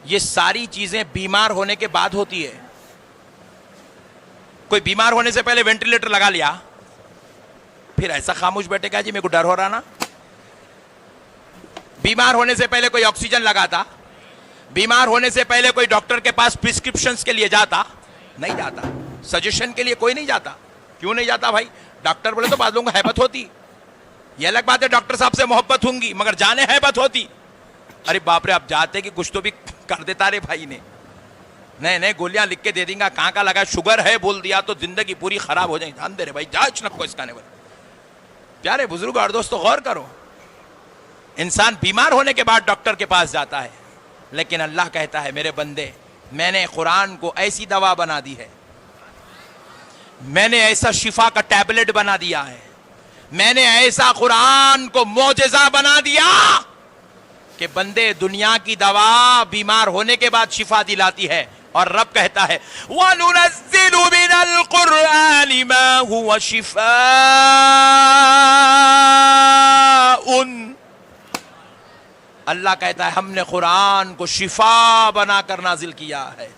یہ ساری چیزیں بیمار ہونے کے بعد ہوتی ہے. کوئی بیمار ہونے سے پہلے وینٹیلیٹر لگا لیا, پھر ایسا خاموش بیٹھے گا جی میرے کو ڈر ہو رہا نا. بیمار ہونے سے پہلے کوئی آکسیجن لگاتا, بیمار ہونے سے پہلے کوئی ڈاکٹر کے پاس پرسکرپشنز کے لیے جاتا؟ نہیں جاتا. سجیشن کے لیے کوئی نہیں جاتا. کیوں نہیں جاتا بھائی؟ ڈاکٹر بولے تو بعض لوگوں کو ہیبت ہوتی. یہ الگ بات ہے ڈاکٹر صاحب سے محبت ہوں گی, مگر جانے ہیبت ہوتی. ارے باپ رے, آپ جاتے کہ کچھ تو بھی کر دیتا رے بھائی نے. نہیں گولیاں لکھ کے دے دیں گا, کہاں کا لگا, شوگر ہے بول دیا تو زندگی پوری خراب ہو جائے. دھیان دے رہے بھائی, جاچ نکو اس کا نے. پیارے بزرگ اور دوستو غور کرو, انسان بیمار ہونے کے بعد ڈاکٹر کے پاس جاتا ہے, لیکن اللہ کہتا ہے میرے بندے میں نے قرآن کو ایسی دوا بنا دی ہے, میں نے ایسا شفا کا ٹیبلٹ بنا دیا ہے, میں نے ایسا قرآن کو معجزہ بنا دیا کہ بندے دنیا کی دوا بیمار ہونے کے بعد شفا دلاتی ہے. اور رب کہتا ہے وَنُنَزِّلُ مِنَ الْقُرْآنِ مَا هُوَ شِفَاءٌ, اللہ کہتا ہے ہم نے قرآن کو شفا بنا کر نازل کیا ہے.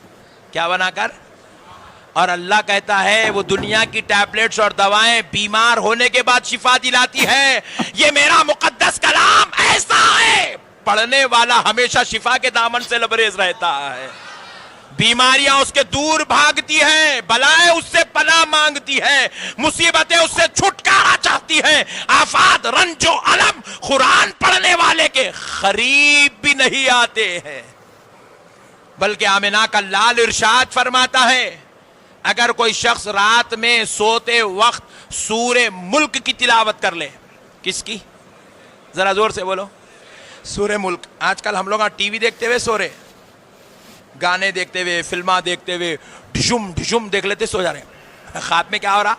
کیا بنا کر؟ اور اللہ کہتا ہے وہ دنیا کی ٹیبلٹس اور دوائیں بیمار ہونے کے بعد شفا دلاتی ہے. یہ میرا مقدس کلام ایسا ہے, پڑھنے والا ہمیشہ شفا کے دامن سے لبریز رہتا ہے. بیماریاں اس کے دور بھاگتی ہیں, بلائیں اس سے پناہ مانگتی ہے, مصیبتیں اس سے چھٹکارا چاہتی ہیں, آفات رنج و علم قرآن پڑھنے والے کے قریب بھی نہیں آتے ہیں. بلکہ آمنہ کا لال ارشاد فرماتا ہے اگر کوئی شخص رات میں سوتے وقت سورہ ملک کی تلاوت کر لے. کس کی؟ ذرا زور سے بولو. سورہ ملک. آج کل ہم لوگ ٹی وی دیکھتے ہوئے سو رہے, گانے دیکھتے ہوئے, فلمیں دیکھتے ہوئے ڈھشم ڈھشم دیکھ لیتے سو جا رہے ہیں. خواب میں کیا ہو رہا؟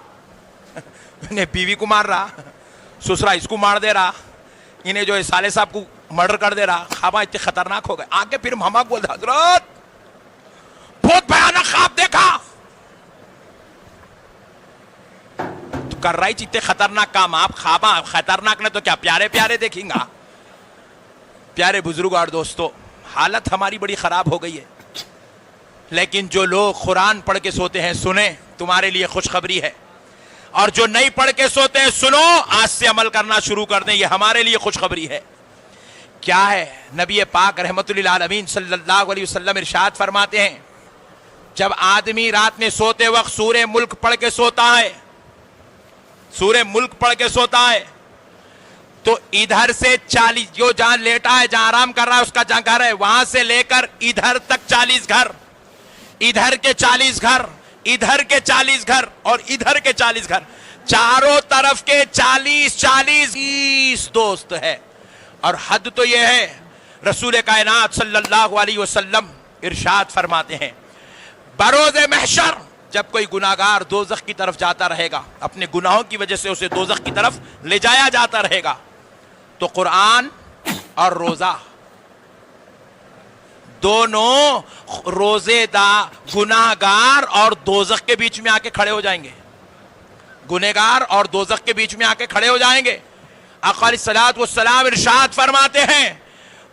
انہیں بیوی کو مار رہا, سسرا اس کو مار دے رہا, انہیں جو ہے سالے صاحب کو مرڈر کر دے رہا. خواب اتنے خطرناک ہو گئے. آگے پھر ہماک بولتا حضرت بہت بھیانک خواب دیکھا. تو کر رہا ہی اتنے خطرناک کام, آپ خواب خطرناک نہ تو کیا پیارے پیارے دیکھیں گا. پیارے بزرگ اور دوستو, حالت ہماری بڑی خراب ہو گئی ہے. لیکن جو لوگ قرآن پڑھ کے سوتے ہیں سنیں, تمہارے لیے خوشخبری ہے. اور جو نہیں پڑھ کے سوتے ہیں سنو, آج سے عمل کرنا شروع کر دیں, یہ ہمارے لیے خوشخبری ہے. کیا ہے؟ نبی پاک رحمت للعالمین صلی اللہ علیہ وسلم ارشاد فرماتے ہیں جب آدمی رات میں سوتے وقت سورہ ملک پڑھ کے سوتا ہے, سورہ ملک پڑھ کے سوتا ہے, تو ادھر سے 40 جو جہاں لیٹا ہے, جہاں آرام کر رہا ہے اس کا جہاں گھر ہے, وہاں سے لے کر ادھر تک 40 گھر, ادھر کے 40 گھر, ادھر کے 40 گھر اور ادھر کے 40 گھر, چاروں طرف کے 40 دوست ہے. اور حد تو یہ ہے, رسول کائنات صلی اللہ علیہ وسلم ارشاد فرماتے ہیں بروز محشر جب کوئی گناہگار دوزخ کی طرف جاتا رہے گا, اپنے گناہوں کی وجہ سے اسے دوزخ کی طرف لے جایا جاتا رہے گا, تو قرآن اور روزہ دونوں روزے گناہگار اور دوزخ کے بیچ میں آ کے کھڑے ہو جائیں گے. گنہگار اور دوزخ کے بیچ میں آ کے کھڑے ہو جائیں گے. آقا علیہ الصلوۃ والسلام ارشاد فرماتے ہیں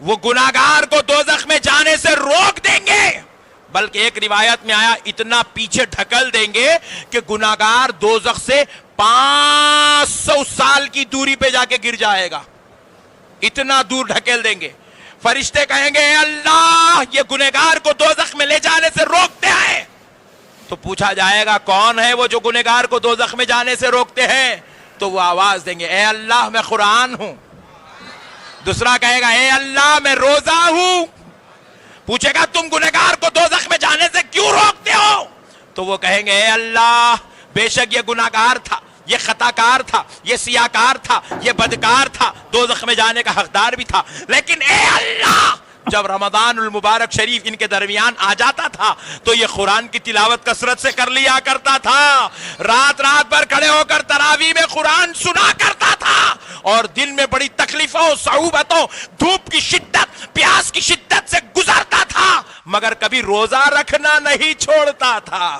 وہ گناہگار کو دوزخ میں جانے سے روک دیں گے, بلکہ ایک روایت میں آیا اتنا پیچھے ڈھکل دیں گے کہ گناہگار دوزخ سے 500 سال کی دوری پہ جا کے گر جائے گا. اتنا دور ڈھکیل دیں گے. فرشتے کہیں گے اے اللہ یہ گنہگار کو دوزخ میں لے جانے سے روکتے ہیں. تو پوچھا جائے گا کون ہے وہ جو گنہگار کو دوزخ میں جانے سے روکتے ہیں؟ تو وہ آواز دیں گے اے اللہ میں قرآن ہوں. دوسرا کہے گا اے اللہ میں روزہ ہوں. پوچھے گا تم گنہگار کو دوزخ میں جانے سے کیوں روکتے ہو؟ تو وہ کہیں گے اے اللہ بے شک یہ گناہگار تھا, یہ خطاکار تھا, یہ سیاکار تھا, یہ بدکار تھا, دوزخ میں جانے کا حقدار بھی تھا, لیکن اے اللہ جب رمضان المبارک شریف ان کے درمیان آ جاتا تھا تو یہ قرآن کی تلاوت کثرت سے کر لیا کرتا تھا, رات رات بھر کھڑے ہو کر تراویح میں قرآن سنا کرتا تھا, اور دن میں بڑی تکلیفوں صعوبتوں دھوپ کی شدت پیاس کی شدت سے گزرتا تھا, مگر کبھی روزہ رکھنا نہیں چھوڑتا تھا.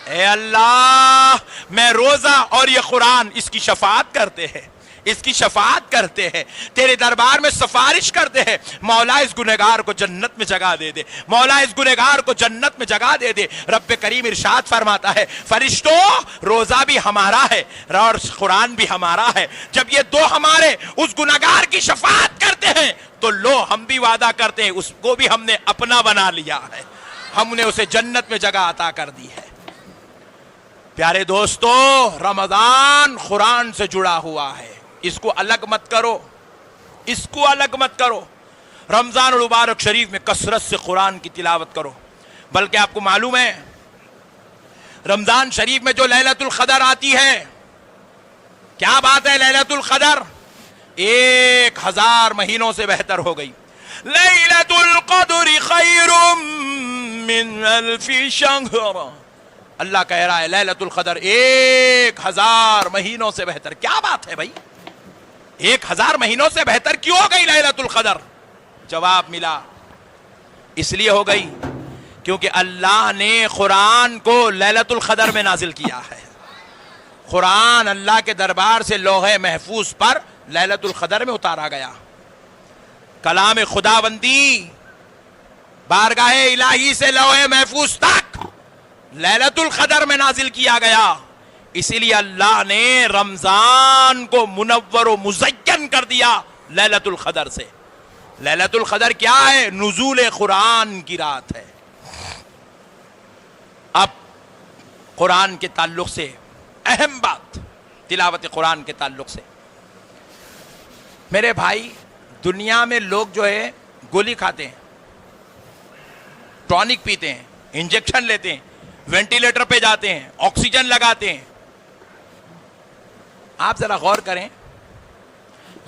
اے اللہ میں روزہ اور یہ قرآن اس کی شفاعت کرتے ہیں, اس کی شفاعت کرتے ہیں، تیرے دربار میں سفارش کرتے ہیں، مولا اس گنہگار کو جنت میں جگہ دے دے، مولا اس گنہگار کو جنت میں جگہ دے دے۔ رب کریم ارشاد فرماتا ہے فرشتوں روزہ بھی ہمارا ہے اور قرآن بھی ہمارا ہے، جب یہ دو ہمارے اس گنہگار کی شفاعت کرتے ہیں تو لو ہم بھی وعدہ کرتے ہیں اس کو بھی ہم نے اپنا بنا لیا ہے، ہم نے اسے جنت میں جگہ عطا کر دی ہے۔ پیارے دوستو، رمضان قرآن سے جڑا ہوا ہے، اس کو الگ مت کرو، اس کو الگ مت کرو۔ رمضان المبارک شریف میں کثرت سے قرآن کی تلاوت کرو، بلکہ آپ کو معلوم ہے رمضان شریف میں جو لیلۃ القدر آتی ہے، کیا بات ہے، لیلۃ القدر 1000 مہینوں سے بہتر ہو گئی۔ لیلۃ القدر خیر من الف شہر، اللہ کہہ رہا ہے لیلۃ القدر 1000 مہینوں سے بہتر۔ کیا بات ہے بھائی، 1000 مہینوں سے بہتر کیوں ہو گئی لیلۃ القدر؟ جواب ملا، اس لیے ہو گئی کیونکہ اللہ نے قرآن کو لیلۃ القدر میں نازل کیا ہے۔ قرآن اللہ کے دربار سے لوح محفوظ پر لیلۃ القدر میں اتارا گیا، کلام خداوندی بارگاہ الہی سے لوح محفوظ تک لیلۃ القدر میں نازل کیا گیا، اسی لیے اللہ نے رمضان کو منور و مزین کر دیا لیلۃ القدر سے۔ لیلۃ القدر کیا ہے؟ نزول قرآن کی رات ہے۔ اب قرآن کے تعلق سے اہم بات، تلاوت قرآن کے تعلق سے میرے بھائی، دنیا میں لوگ جو ہے گولی کھاتے ہیں، ٹونک پیتے ہیں، انجیکشن لیتے ہیں، وینٹیلیٹر پہ جاتے ہیں، آکسیجن لگاتے ہیں۔ آپ ذرا غور کریں،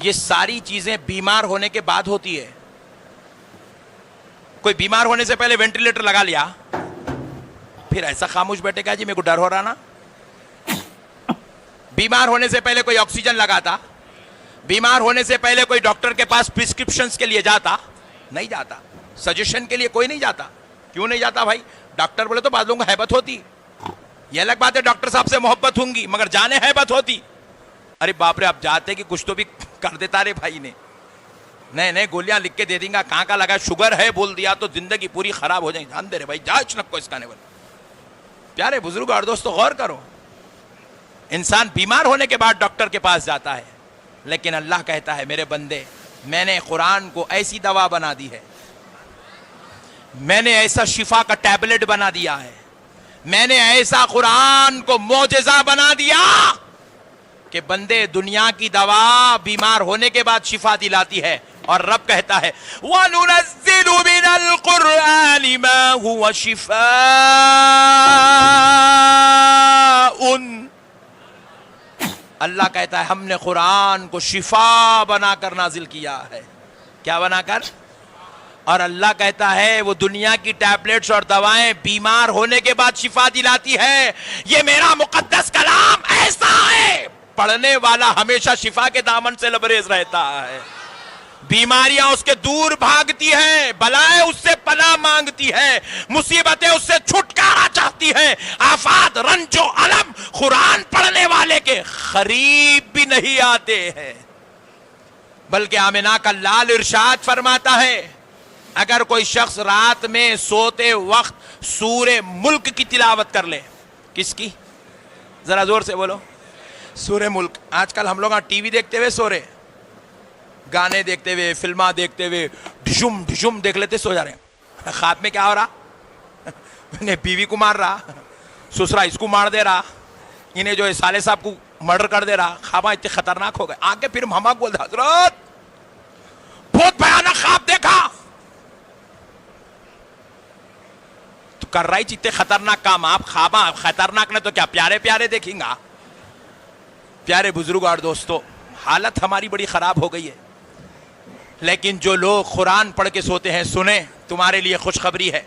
یہ ساری چیزیں بیمار ہونے کے بعد ہوتی ہے۔ کوئی بیمار ہونے سے پہلے وینٹیلیٹر لگا لیا، پھر ایسا خاموش بیٹھے گا جی میرے کو ڈر ہو رہا نا؟ بیمار ہونے سے پہلے کوئی آکسیجن لگاتا؟ بیمار ہونے سے پہلے کوئی ڈاکٹر کے پاس پرسکرپشنز کے لیے جاتا؟ نہیں جاتا۔ سجیشن کے لیے کوئی نہیں جاتا۔ کیوں نہیں جاتا بھائی؟ ڈاکٹر بولے تو بعض لوگوں کو ہیبت ہوتی، یہ الگ بات ہے ڈاکٹر صاحب سے محبت ہوں گی، مگر جانے ہیبت ہوتی۔ ارے باپ رے، آپ جاتے کہ کچھ تو بھی کر دیتا رے بھائی نے، نہیں گولیاں لکھ کے دے دیں گا، کہاں کا لگا، شوگر ہے بول دیا تو زندگی پوری خراب ہو جائے گی۔ جان دے رے بھائی، جا چنک کو اس کا نہیں بول۔ پیارے بزرگ اور دوستو غور کرو، انسان بیمار ہونے کے بعد ڈاکٹر کے پاس جاتا ہے، لیکن اللہ کہتا ہے میرے بندے، میں نے قرآن کو ایسی دوا بنا دی ہے، میں نے ایسا شفا کا ٹیبلٹ بنا دیا ہے، میں نے ایسا قرآن کو معجزہ بنا دیا کہ بندے دنیا کی دوا بیمار ہونے کے بعد شفا دلاتی ہے، اور رب کہتا ہے وَنُنَزِّلُ مِنَ الْقُرْآنِ مَا هُوَ شِفَاءٌ، اللہ کہتا ہے ہم نے قرآن کو شفا بنا کر نازل کیا ہے۔ کیا بنا کر؟ اور اللہ کہتا ہے وہ دنیا کی ٹیبلٹس اور دوائیں بیمار ہونے کے بعد شفا دلاتی ہے۔ یہ میرا مقدس کلام ایسا ہے، پڑھنے والا ہمیشہ شفا کے دامن سے لبریز رہتا ہے، بیماریاں اس کے دور بھاگتی ہیں، بلائیں اس سے پناہ مانگتی ہے، مصیبتیں اس سے چھٹکارا چاہتی ہیں، آفات رنج و علم قرآن پڑھنے والے کے قریب بھی نہیں آتے ہیں۔ بلکہ آمنہ کا لال ارشاد فرماتا ہے اگر کوئی شخص رات میں سوتے وقت سورہ ملک کی تلاوت کر لے، کس کی؟ ذرا زور سے بولو، سورہ ملک۔ آج کل ہم لوگ ٹی وی دیکھتے ہوئے سو رہے، گانے دیکھتے ہوئے، فلمیں دیکھتے ہوئے ڈھشم ڈھشم دیکھ لیتے، سو جا رہے ہیں۔ خواب میں کیا ہو رہا؟ انہیں بیوی کو مار رہا، سسرا اس کو مار دے رہا، انہیں جو ہے سالے صاحب کو مرڈر کر دے رہا۔ خواباں اتنے خطرناک ہو گئے، آگے پھر ہما بول دے حضرت بہت بھیانک خواب دیکھا، تو کر رہا ہی اتنے خطرناک کام، آپ خواباں خطرناک نہ تو کیا پیارے پیارے دیکھیں گا؟ پیارے بزرگ اور دوستو، حالت ہماری بڑی خراب ہو گئی ہے، لیکن جو لوگ قرآن پڑھ کے سوتے ہیں سنیں، تمہارے لیے خوشخبری ہے،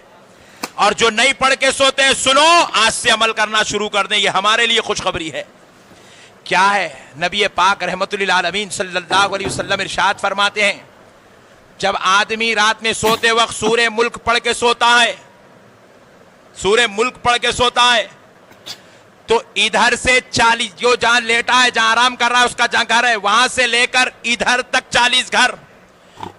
اور جو نہیں پڑھ کے سوتے ہیں سنو، آج سے عمل کرنا شروع کر دیں، یہ ہمارے لیے خوشخبری ہے۔ کیا ہے؟ نبی پاک رحمت للعالمین صلی اللہ علیہ وسلم ارشاد فرماتے ہیں جب آدمی رات میں سوتے وقت سورہ ملک پڑھ کے سوتا ہے، سورہ ملک پڑھ کے سوتا ہے، تو ادھر سے 40 جو جہاں لیٹا ہے جہاں آرام کر رہا ہے اس کا جہاں گھر ہے وہاں سے لے کر ادھر تک 40 گھر,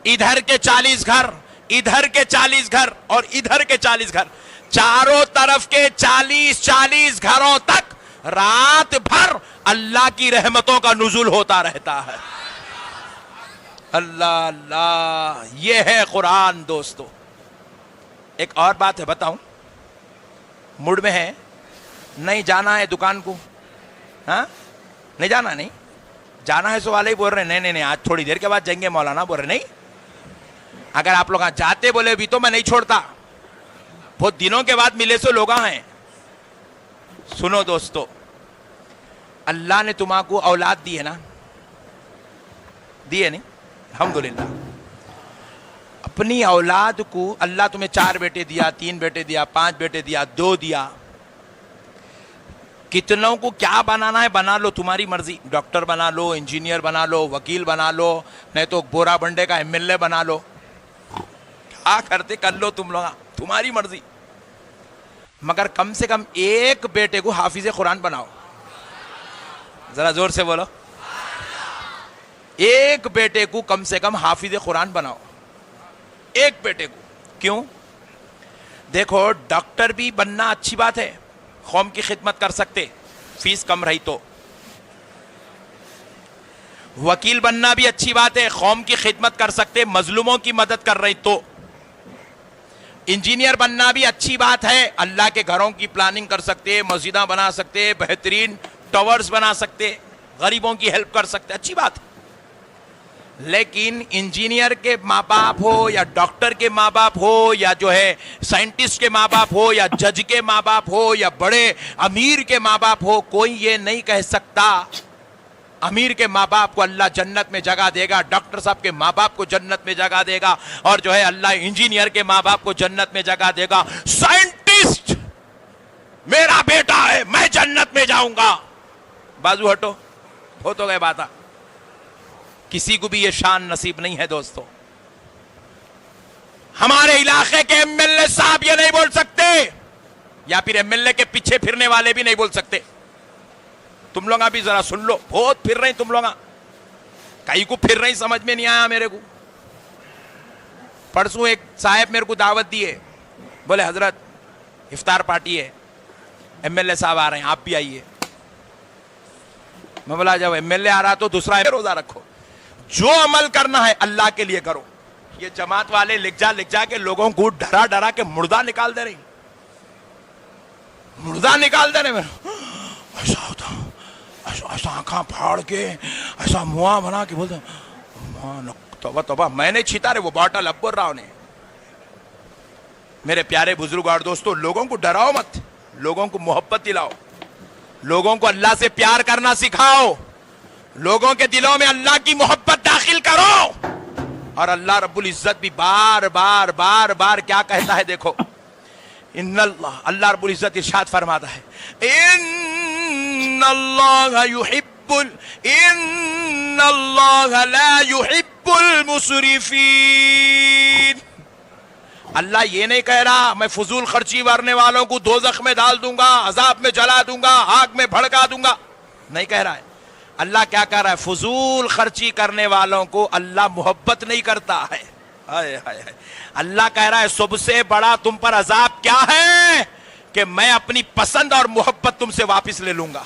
ادھر کے 40 گھر, ادھر کے 40 گھر اور ادھر کے 40 گھر, چاروں طرف کے 40 گھروں تک رات بھر اللہ کی رحمتوں کا نزول ہوتا رہتا ہے. اللہ اللہ, یہ ہے قرآن دوستو. ایک اور بات ہے بتاؤں, موڈ میں ہے نہیں جانا ہے دکان کو, ہاں نہیں جانا, نہیں جانا ہے سو والے ہی بول رہے ہیں نہیں آج تھوڑی دیر کے بعد جائیں گے مولانا, بول رہے نہیں. اگر آپ لوگ جاتے بولے بھی تو میں نہیں چھوڑتا, بہت دنوں کے بعد ملے سو لوگ ہیں. سنو دوستو, اللہ نے تمہاں کو اولاد دی ہے نا, دی ہے نہیں, الحمدللہ. اپنی اولاد کو اللہ تمہیں 4 بیٹے دیا, 3 بیٹے دیا, 5 بیٹے دیا, 2 دیا. کتنوں کو کیا بنانا ہے بنا لو, تمہاری مرضی. ڈاکٹر بنا لو, انجینئر بنا لو, وکیل بنا لو, نہیں تو بورا بنڈے کا MLA بنا لو, کیا کرتے کر لو تم لوگ, تمہاری مرضی. مگر کم سے کم ایک بیٹے کو حافظ قرآن بناؤ. ذرا زور سے بولو, ایک بیٹے کو کم سے کم حافظ قرآن بناؤ, ایک بیٹے کو. کیوں؟ دیکھو ڈاکٹر بھی بننا اچھی بات ہے, قوم کی خدمت کر سکتے, فیس کم رہی تو. وکیل بننا بھی اچھی بات ہے, قوم کی خدمت کر سکتے, مظلوموں کی مدد کر رہی تو. انجینئر بننا بھی اچھی بات ہے, اللہ کے گھروں کی پلاننگ کر سکتے, مسجدیں بنا سکتے, بہترین ٹاورز بنا سکتے, غریبوں کی ہیلپ کر سکتے, اچھی بات ہے. لیکن انجینئر کے ماں باپ ہو یا ڈاکٹر کے ماں باپ ہو یا جو ہے سائنٹسٹ کے ماں باپ ہو یا جج کے ماں باپ ہو یا بڑے امیر کے ماں باپ ہو, کوئی یہ نہیں کہہ سکتا امیر کے ماں باپ کو اللہ جنت میں جگہ دے گا, ڈاکٹر صاحب کے ماں باپ کو جنت میں جگہ دے گا, اور جو ہے اللہ انجینئر کے ماں باپ کو جنت میں جگہ دے گا. سائنٹسٹ میرا بیٹا ہے میں جنت میں جاؤں گا, بازو ہٹو, ہو تو گئے باتا. کسی کو بھی یہ شان نصیب نہیں ہے دوستو. ہمارے علاقے کے MLA صاحب یہ نہیں بول سکتے, یا پھر MLA کے پیچھے پھرنے والے بھی نہیں بول سکتے. تم لوگ بھی ذرا سن لو, بہت پھر رہے تم لوگ, کئی کو پھر رہے سمجھ میں نہیں آیا میرے کو. پرسوں ایک صاحب میرے کو دعوت دی ہے, بولے حضرت افطار پارٹی ہے, MLA صاحب آ رہے ہیں, آپ بھی آئیے. میں بولا جب MLA آ رہا تو دوسرا روزہ رکھو, جو عمل کرنا ہے اللہ کے لیے کرو. یہ جماعت والے لکھ جا کے لوگوں کو ڈرا کے مردہ نکال دے رہے, مردہ نکال دے رہے. ایسا ہوتا, ایسا آنکھاں پھاڑ کے, ایسا منہ بنا کے بولتے توبہ توبہ. میں نے چھیتا رہے وہ باٹل, اب بول رہا ہوں. میرے پیارے بزرگ اور دوستو, لوگوں کو ڈراؤ مت, لوگوں کو محبت دلاؤ, لوگوں کو اللہ سے پیار کرنا سکھاؤ, لوگوں کے دلوں میں اللہ کی محبت داخل کرو. اور اللہ رب العزت بھی بار بار بار بار کیا کہتا ہے دیکھو, ان اللہ رب العزت ارشاد فرماتا ہے, ان اللہ لا يحب المسرفین. اللہ یہ نہیں کہہ رہا میں فضول خرچی ورنے والوں کو دوزخ میں ڈال دوں گا, عذاب میں جلا دوں گا, آگ میں بھڑکا دوں گا, نہیں کہہ رہا ہے. اللہ کیا کہہ رہا ہے, فضول خرچی کرنے والوں کو اللہ محبت نہیں کرتا ہے. اللہ کہہ رہا ہے سب سے بڑا تم پر عذاب کیا ہے کہ میں اپنی پسند اور محبت تم سے واپس لے لوں گا.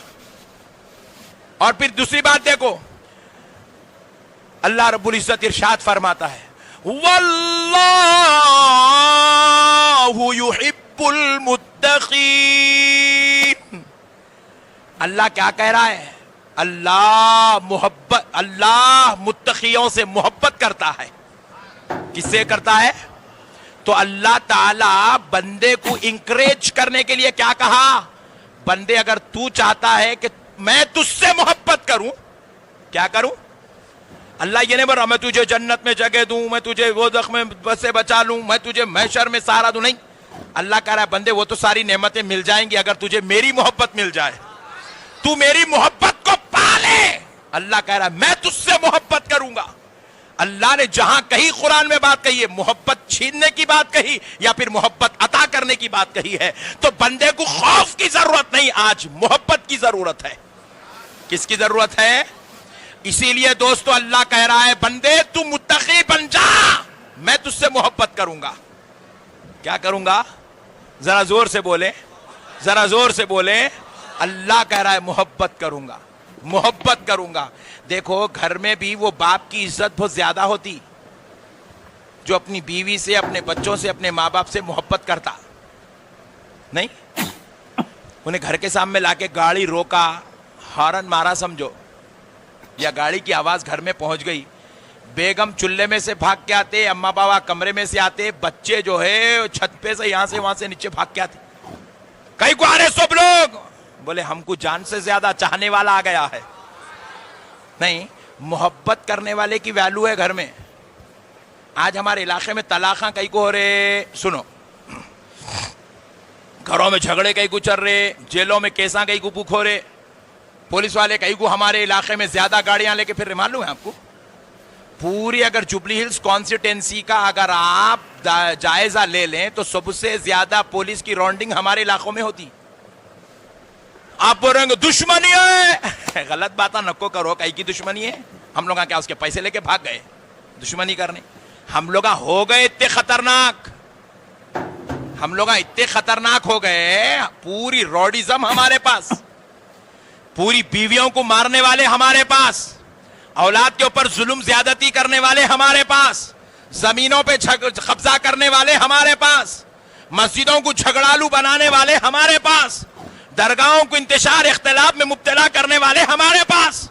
اور پھر دوسری بات دیکھو, اللہ رب العزت ارشاد فرماتا ہے, واللہ یحب المتقین. اللہ کیا کہہ رہا ہے, اللہ متقیوں سے محبت کرتا ہے. کس سے کرتا ہے؟ تو اللہ تعالی بندے کو انکریج کرنے کے لیے کیا کہا, بندے اگر تو چاہتا ہے کہ میں تجھ سے محبت کروں, کیا کروں؟ اللہ یہ نہیں بول رہا میں تجھے جنت میں جگہ دوں, میں تجھے وہ زخم سے بچا لوں, میں تجھے محشر میں سہارا دوں, نہیں. اللہ کہہ رہا ہے بندے وہ تو ساری نعمتیں مل جائیں گی اگر تجھے میری محبت مل جائے, تو میری محبت کو پالے. اللہ کہہ رہا ہے میں تجھ سے محبت کروں گا. اللہ نے جہاں کہیں قرآن میں بات کہی ہے محبت چھیننے کی بات کہی یا پھر محبت عطا کرنے کی بات کہی ہے تو بندے کو خوف کی ضرورت نہیں, آج محبت کی ضرورت ہے. کس کی ضرورت ہے؟ اسی لیے دوستو اللہ کہہ رہا ہے بندے تو متقی بن جا, میں تجھ سے محبت کروں گا. کیا کروں گا؟ ذرا زور سے بولے, ذرا زور سے بولے. اللہ کہہ رہا ہے محبت کروں گا, محبت کروں گا. دیکھو گھر میں بھی وہ باپ کی عزت بہت زیادہ ہوتی جو اپنی بیوی سے, اپنے بچوں سے, اپنے ماں باپ سے محبت کرتا. نہیں, انہیں گھر کے سامنے لا کے گاڑی روکا, ہارن مارا سمجھو, یا گاڑی کی آواز گھر میں پہنچ گئی, بیگم چولہے میں سے بھاگ کے آتے, اما بابا کمرے میں سے آتے, بچے جو ہے چھت پہ سے یہاں سے وہاں سے نیچے بھاگ کے آتے. کئی کو آ رہے سب لوگ, بولے ہم کو جان سے زیادہ چاہنے والا آ گیا ہے. نہیں, محبت کرنے والے کی ویلو ہے گھر میں. آج ہمارے علاقے میں طلاقاں کئی کو ہو رہے, سنو, گھروں میں جھگڑے کئی کو چل رہے, جیلوں میں کیساں کئی کو بک ہو رہے, پولیس والے کئی کو ہمارے علاقے میں زیادہ گاڑیاں لے کے پھر معلوم ہے آپ کو, پوری اگر جوبلی ہلز کانسٹیٹوینسی کا اگر آپ جائزہ لے لیں تو سب سے زیادہ پولیس کی راؤنڈنگ ہمارے علاقوں میں ہوتی. آپ بول رہے ہیں دشمنی ہے, غلط باتاں نکو کرو. کئی کی دشمنی ہے؟ ہم لوگ کیا اس کے پیسے لے کے بھاگ گئے دشمنی کرنے؟ ہم لوگ ہو گئے اتنے خطرناک, ہم لوگ اتنے خطرناک ہو گئے, پوری روڈیزم ہمارے پاس, پوری بیویوں کو مارنے والے ہمارے پاس, اولاد کے اوپر ظلم زیادتی کرنے والے ہمارے پاس, زمینوں پہ قبضہ کرنے والے ہمارے پاس, مسجدوں کو جھگڑالو بنانے والے ہمارے پاس, درگاہوں کو انتشار اختلاف میں مبتلا کرنے والے ہمارے پاس,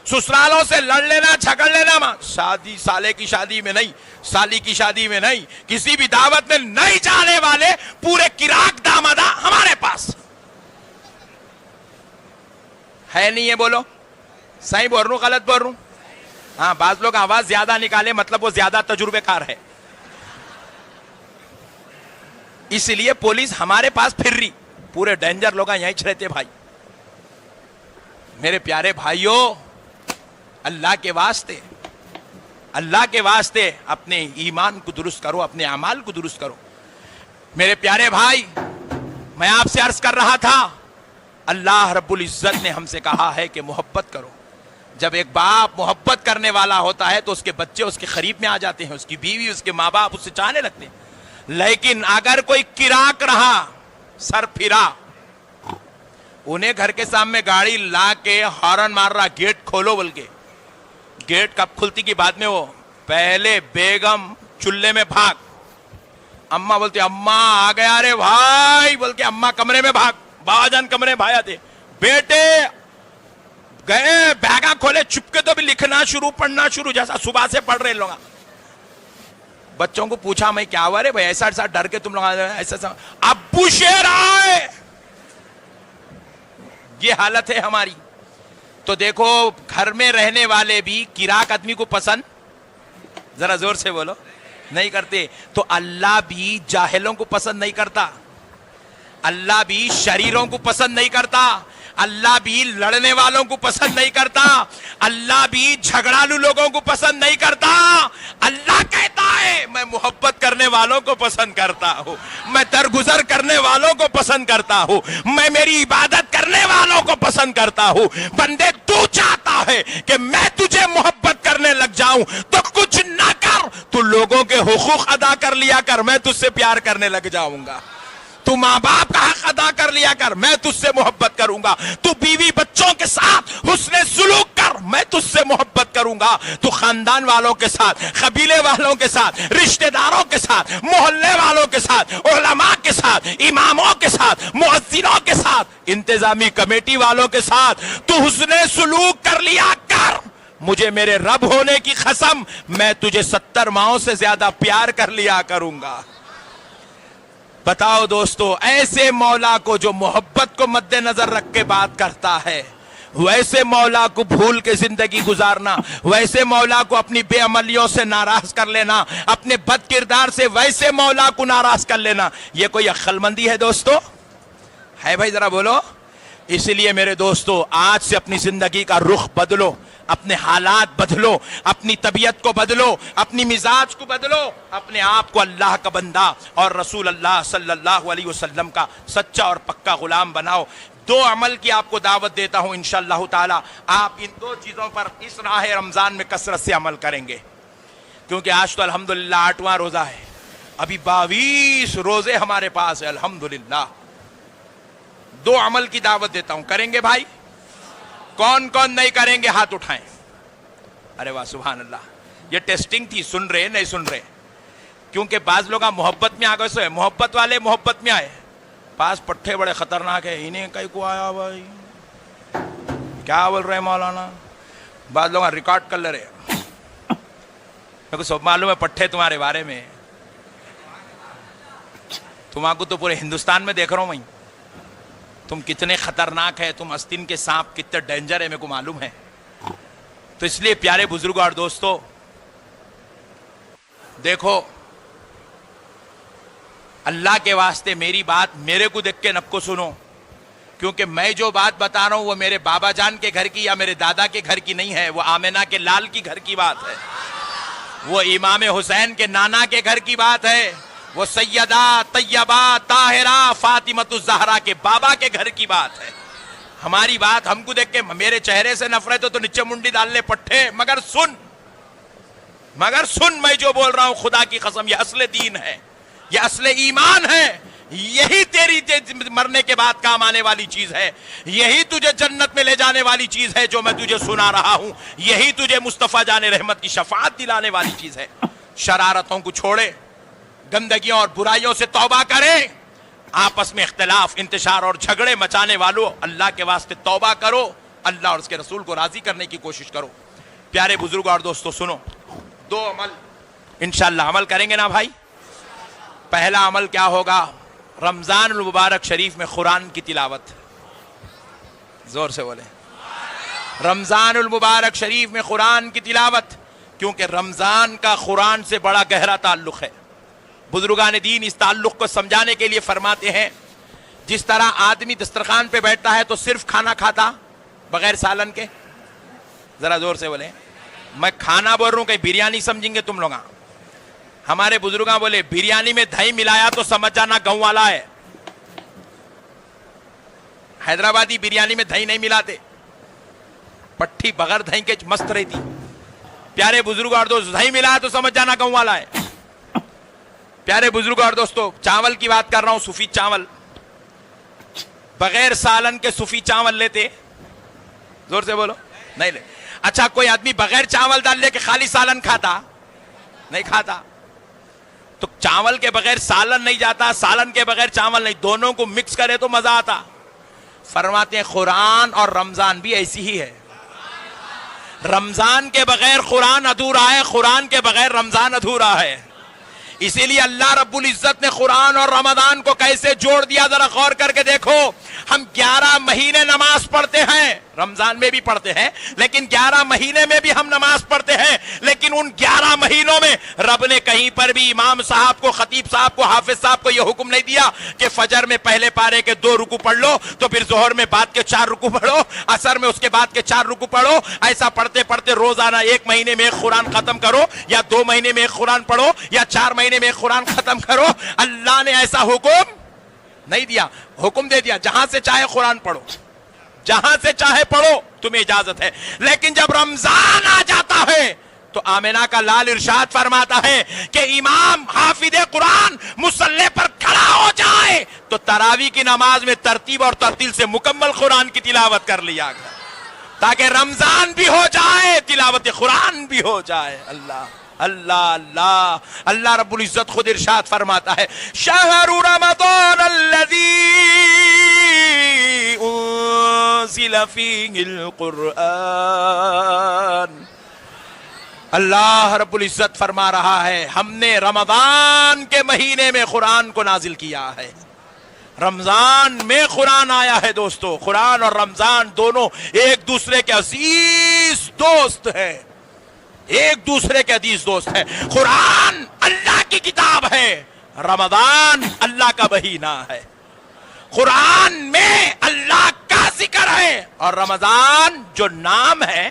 سسرالوں سے لڑ لینا جھگڑ لینا, شادی سالے کی شادی میں نہیں, سالی کی شادی میں نہیں, کسی بھی دعوت میں نہیں جانے والے پورے کراک دامادہ ہمارے پاس ہے. نہیں ہے؟ بولو صحیح بول رہا ہوں غلط بول رہا ہوں؟ ہاں, بعض لوگ آواز زیادہ نکالے مطلب وہ زیادہ تجربے کار ہے. اس لیے پولیس ہمارے پاس پھر رہی, پورے ڈینجر لوگ یہیں رہتے. بھائی میرے پیارے بھائیوں, اللہ کے واسطے, اللہ کے واسطے اپنے ایمان کو درست کرو, اپنے اعمال کو درست کرو. میرے پیارے بھائی, میں آپ سے عرض کر رہا تھا اللہ رب العزت نے ہم سے کہا ہے کہ محبت کرو. جب ایک باپ محبت کرنے والا ہوتا ہے تو اس کے بچے اس کے قریب میں آ جاتے ہیں, اس کی بیوی, اس کے ماں باپ اس سے چاہنے لگتے ہیں. لیکن اگر کوئی کراک رہا, سر پھرا, انہیں گھر کے سامنے گاڑی لا کے ہارن مار رہا, گیٹ کھولو بول کے, گیٹ کب کھلتی کی بعد میں, وہ پہلے بیگم چولہے میں بھاگ, اماں بولتی اماں آ گیا رے بھائی بول کے, اماں کمرے میں بھاگ, بابا جان کمرے میں بھائی آتے, بیٹے گئے بیگا کھولے, چپکے تو بھی لکھنا شروع, پڑھنا شروع, جیسا صبح سے پڑھ رہے لوگ. بچوں کو پوچھا میں کیا ہوا رے بھائی, ایسا ایسا ڈر کے تم لوگ ایسا, ابو شیر آئے. یہ حالت ہے ہماری. تو دیکھو گھر میں رہنے والے بھی کراک آدمی کو پسند, ذرا زور سے بولو, نہیں کرتے. تو اللہ بھی جاہلوں کو پسند نہیں کرتا, اللہ بھی شریروں کو پسند نہیں کرتا, اللہ بھی لڑنے والوں کو پسند نہیں کرتا, اللہ بھی جھگڑالو لوگوں کو پسند نہیں کرتا. اللہ کہتا ہے میں محبت کرنے والوں کو پسند کرتا ہوں, میں درگزر کرنے والوں کو پسند کرتا ہوں, میں میری عبادت کرنے والوں کو پسند کرتا ہوں. بندے تو چاہتا ہے کہ میں تجھے محبت کرنے لگ جاؤں تو کچھ نہ کر, تو لوگوں کے حقوق ادا کر لیا کر, میں تجھ سے پیار کرنے لگ جاؤں گا. تو ماں باپ کا حق ادا کر لیا کر, میں تجھ سے محبت کروں گا. تو بیوی بچوں کے ساتھ حسن سلوک کر, میں تجھ سے محبت کروں گا. تو خاندان والوں کے ساتھ, قبیلے والوں کے ساتھ, رشتہ داروں کے ساتھ, محلے والوں کے ساتھ, علماء کے ساتھ, اماموں کے ساتھ, مؤذنوں کے ساتھ, انتظامی کمیٹی والوں کے ساتھ تو حسن سلوک کر لیا کر. مجھے میرے رب ہونے کی قسم, میں تجھے 70 ماؤں سے زیادہ پیار کر لیا کروں گا. بتاؤ دوستو, ایسے مولا کو جو محبت کو مد نظر رکھ کے بات کرتا ہے, ویسے مولا کو بھول کے زندگی گزارنا, ویسے مولا کو اپنی بے عملیوں سے ناراض کر لینا, اپنے بد کردار سے ویسے مولا کو ناراض کر لینا, یہ کوئی عقل مندی ہے دوستو؟ ہے بھائی ذرا بولو. اس لیے میرے دوستو, آج سے اپنی زندگی کا رخ بدلو, اپنے حالات بدلو, اپنی طبیعت کو بدلو, اپنی مزاج کو بدلو, اپنے آپ کو اللہ کا بندہ اور رسول اللہ صلی اللہ علیہ وسلم کا سچا اور پکا غلام بناؤ. دو عمل کی آپ کو دعوت دیتا ہوں انشاءاللہ تعالی. آپ ان دو چیزوں پر اس راہ رمضان میں کثرت سے عمل کریں گے, کیونکہ آج تو الحمدللہ 8واں روزہ ہے, ابھی 22 روزے ہمارے پاس ہے الحمدللہ. دو عمل کی دعوت دیتا ہوں, کریں گے بھائی؟ کون کون نہیں کریں گے ہاتھ اٹھائیں. ارے واہ سبحان اللہ. یہ ٹیسٹنگ تھی, سن رہے نہیں سن رہے, کیونکہ بعض لوگ محبت میں آ گئے. سو محبت والے محبت میں آئے, پاس پٹھے بڑے خطرناک ہے, انہیں کہیں کو آیا بھائی, کیا بول رہے مولانا. بعض لوگ ریکارڈ کر لے رہے, میرے کو سب معلوم ہے پٹھے تمہارے بارے میں, تمہارے کو تو پورے ہندوستان میں دیکھ رہا ہوں میں, تم کتنے خطرناک ہے, تم آستین کے سانپ کتنے ڈینجر ہے میرے کو معلوم ہے. تو اس لیے پیارے بزرگوں اور دوستو دیکھو, اللہ کے واسطے میری بات میرے کو دیکھ کے نب کو سنو, کیونکہ میں جو بات بتا رہا ہوں وہ میرے بابا جان کے گھر کی یا میرے دادا کے گھر کی نہیں ہے, وہ آمنہ کے لال کی گھر کی بات ہے, وہ امام حسین کے نانا کے گھر کی بات ہے, وہ سیدہ طیبہ طاہرہ فاطمۃ الزہرا کے بابا کے گھر کی بات ہے. ہماری بات ہم کو دیکھ کے میرے چہرے سے نفرت ہو تو نیچے منڈی ڈال لے پٹھے, مگر سن میں جو بول رہا ہوں خدا کی قسم یہ اصل دین ہے, یہ اصل ایمان ہے, یہی تیری مرنے کے بعد کام آنے والی چیز ہے, یہی تجھے جنت میں لے جانے والی چیز ہے جو میں تجھے سنا رہا ہوں, یہی تجھے مصطفیٰ جان رحمت کی شفاعت دلانے والی چیز ہے. شرارتوں کو چھوڑے, گندگیوں اور برائیوں سے توبہ کریں, آپس میں اختلاف انتشار اور جھگڑے مچانے والوں اللہ کے واسطے توبہ کرو, اللہ اور اس کے رسول کو راضی کرنے کی کوشش کرو. پیارے بزرگوں اور دوستو سنو, دو عمل انشاءاللہ عمل کریں گے نا بھائی. پہلا عمل کیا ہوگا؟ رمضان المبارک شریف میں قرآن کی تلاوت. زور سے بولیں, رمضان المبارک شریف میں قرآن کی تلاوت, کیونکہ رمضان کا قرآن سے بڑا گہرا تعلق ہے. بزرگان دین اس تعلق کو سمجھانے کے لیے فرماتے ہیں, جس طرح آدمی دسترخوان پہ بیٹھتا ہے تو صرف کھانا کھاتا بغیر سالن کے, ذرا زور سے بولیں, میں کھانا بول رہا ہوں کہیں بریانی سمجھیں گے تم لوگ. ہمارے بزرگاں بولے بریانی میں دہی ملایا تو سمجھ جانا گاؤں والا ہے. حیدرآبادی بریانی میں دہی نہیں ملاتے, پٹھی بغیر دہی کے مست رہتی. پیارے بزرگوں اور دوست, دہی ملایا تو سمجھ جانا گاؤں والا ہے. پیارے بزرگوں اور دوستو, چاول کی بات کر رہا ہوں, سفید چاول, بغیر سالن کے سفید چاول لیتے؟ زور سے بولو, نہیں لے. اچھا کوئی آدمی بغیر چاول ڈال لے کے خالی سالن کھاتا؟ نہیں کھاتا. تو چاول کے بغیر سالن نہیں جاتا, سالن کے بغیر چاول نہیں, دونوں کو مکس کرے تو مزہ آتا. فرماتے ہیں قرآن اور رمضان بھی ایسی ہی ہے. رمضان کے بغیر قرآن ادھورا ہے, قرآن کے بغیر رمضان ادھورا ہے. اسی لیے اللہ رب العزت نے قرآن اور رمضان کو کیسے جوڑ دیا, ذرا غور کر کے دیکھو. ہم 11 مہینے نماز پڑھتے ہیں, رمضان میں بھی پڑھتے ہیں, لیکن 11 مہینے میں بھی ہم نماز پڑھتے ہیں, لیکن ان 11 مہینوں میں رب نے کہیں پر بھی امام صاحب کو, خطیب صاحب کو, حافظ صاحب کو یہ حکم نہیں دیا کہ فجر میں پہلے پارے کے 2 رکوع پڑھ لو, تو پھر ظہر میں بعد کے 4 رکوع پڑھو, عصر میں اس کے بعد کے 4 رکوع پڑھو. ایسا پڑھتے پڑھتے روزانہ 1 مہینے میں ایک قرآن ختم کرو, یا 2 مہینے میں ایک قرآن پڑھو, یا 4 مہینے میں ایک قرآن ختم کرو. اللہ نے ایسا حکم نہیں دیا. حکم دے دیا جہاں سے چاہے قرآن پڑھو, جہاں سے چاہے پڑھو, تمہیں اجازت ہے. لیکن جب رمضان آ جاتا ہے تو آمنہ کا لال ارشاد فرماتا ہے کہ امام حافظ قرآن مصلی پر کھڑا ہو جائے تو تراویح کی نماز میں ترتیب اور ترتیل سے مکمل قرآن کی تلاوت کر لیا گیا, تاکہ رمضان بھی ہو جائے, تلاوت قرآن بھی ہو جائے. اللہ اللہ اللہ, اللہ رب العزت خود ارشاد فرماتا ہے, شہر رمضان الذی انزل فیہ القرآن. اللہ رب العزت فرما رہا ہے, ہم نے رمضان کے مہینے میں قرآن کو نازل کیا ہے. رمضان میں قرآن آیا ہے. دوستو, قرآن اور رمضان دونوں ایک دوسرے کے عزیز دوست ہیں, ایک دوسرے کے عزیز دوست ہیں. قرآن اللہ کی کتاب ہے, رمضان اللہ کا مہینہ ہے. قرآن میں اللہ کا ذکر ہے, اور رمضان جو نام ہے